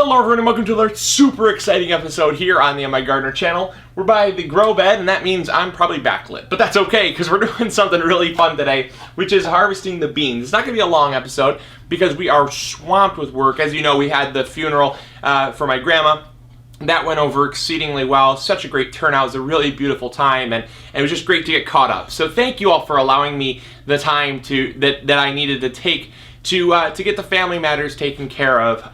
Hello everyone and welcome to another super exciting episode here on the MIgardener channel. We're by the grow bed and that means I'm probably backlit, but that's okay because we're doing something really fun today, which is harvesting the beans. It's not going to be a long episode because we are swamped with work. As you know, we had the funeral for my grandma. That went over exceedingly well. Such a great turnout. It was a really beautiful time, and it was just great to get caught up. So thank you all for allowing me the time that I needed to take to get the family matters taken care of.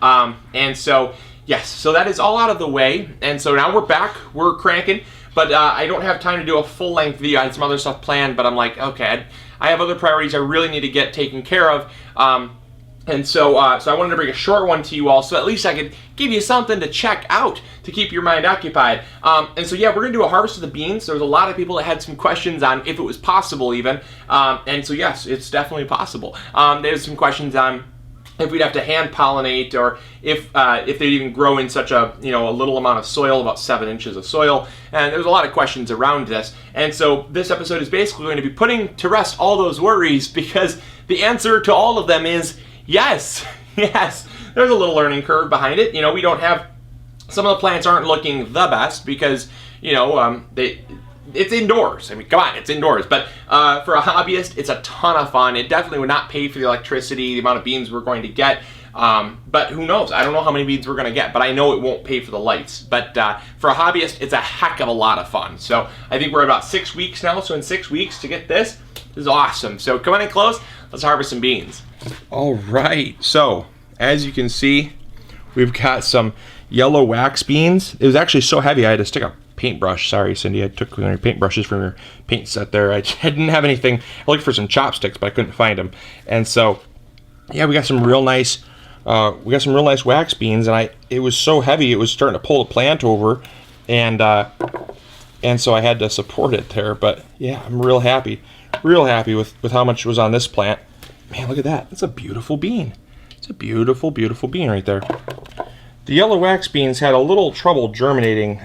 And so, yes, so that is all out of the way. And so now we're back. We're cranking. But I don't have time to do a full-length video. I had some other stuff planned, but I'm like, okay, I have other priorities I really need to get taken care of. And so I wanted to bring a short one to you all, so at least I could give you something to check out to keep your mind occupied. And so yeah, we're gonna do a harvest of the beans. There was a lot of people that had some questions on if it was possible even. And so yes, it's definitely possible. There's some questions on if we'd have to hand pollinate, or if they'd even grow in such a a little amount of soil, about 7 inches of soil. And there's a lot of questions around this. And so this episode is basically going to be putting to rest all those worries, because the answer to all of them is yes, yes. There's a little learning curve behind it. We don't have, some of the plants aren't looking the best because, it's indoors. I mean, come on, it's indoors. But for a hobbyist, it's a ton of fun. It definitely would not pay for the electricity, the amount of beans we're going to get. But who knows? I don't know how many beans we're going to get, but I know it won't pay for the lights. But for a hobbyist, it's a heck of a lot of fun. So I think we're about 6 weeks now. So in 6 weeks to get this is awesome. So come on in close. Let's harvest some beans. All right. So as you can see, we've got some yellow wax beans. It was actually so heavy I had to stick a paintbrush. Sorry, Cindy, I took your paintbrushes from your paint set there. I didn't have anything. I looked for some chopsticks, but I couldn't find them. And so, yeah, we got some real nice. Wax beans, and it was so heavy it was starting to pull the plant over, and so I had to support it there. But yeah, I'm real happy with how much was on this plant. Man, look at that. That's a beautiful bean. It's a beautiful, beautiful bean right there. The yellow wax beans had a little trouble germinating.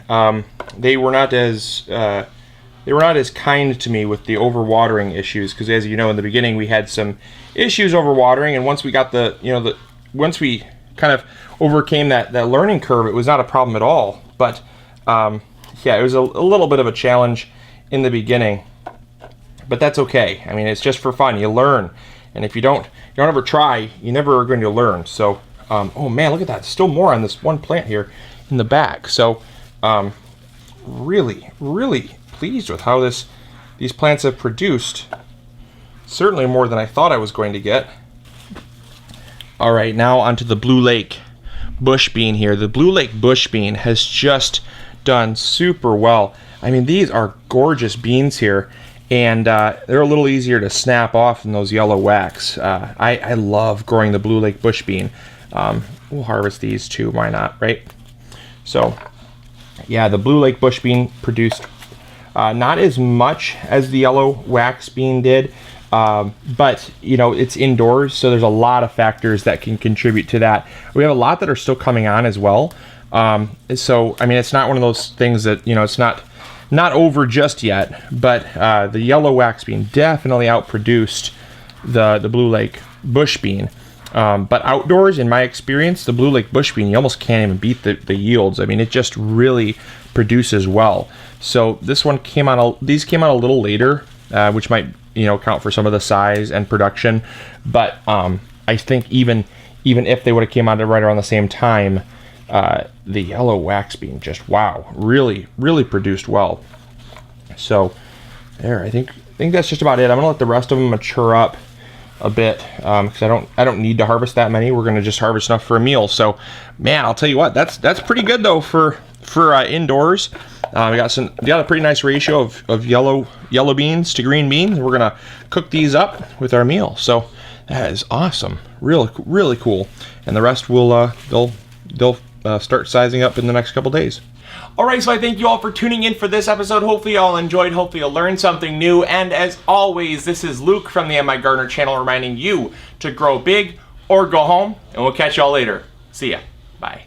They were not as kind to me with the overwatering issues, because as you know, in the beginning we had some issues overwatering, and once we got once we kind of overcame that learning curve, it was not a problem at all. But yeah, it was a little bit of a challenge in the beginning, but that's okay. I mean, it's just for fun. You learn, and if you don't ever try, you never are going to learn. So, oh man, look at that! Still more on this one plant here in the back. So, really, really pleased with how these plants have produced. Certainly more than I thought I was going to get. All right, now onto the Blue Lake bush bean here. The Blue Lake bush bean has just done super well. I mean, these are gorgeous beans here, and they're a little easier to snap off than those yellow wax. I love growing the Blue Lake bush bean. We'll harvest these too, why not, right? So, yeah, the Blue Lake bush bean produced not as much as the yellow wax bean did. But it's indoors, so there's a lot of factors that can contribute to that. We have a lot that are still coming on as well. So I mean, it's not one of those things that it's not over just yet. But the yellow wax bean definitely outproduced the Blue Lake bush bean. But outdoors, in my experience, the Blue Lake bush bean, you almost can't even beat the yields. I mean, it just really produces well. So this one these came out a little later, which might account for some of the size and production. But I think even if they would have came out right around the same time, the yellow wax bean just, wow, really, really produced well. So there, I think that's just about it. I'm gonna let the rest of them mature up a bit, because I don't need to harvest that many. We're gonna just harvest enough for a meal. So man, I'll tell you what, that's pretty good though for indoors. We got a pretty nice ratio of yellow beans to green beans. We're gonna cook these up with our meal. So that is awesome, really, really cool. And the rest will they'll start sizing up in the next couple days. All right, so I thank you all for tuning in for this episode. Hopefully you all enjoyed. Hopefully you'll learn something new. And as always, this is Luke from the MIgardener channel reminding you to grow big or go home. And we'll catch y'all later. See ya. Bye.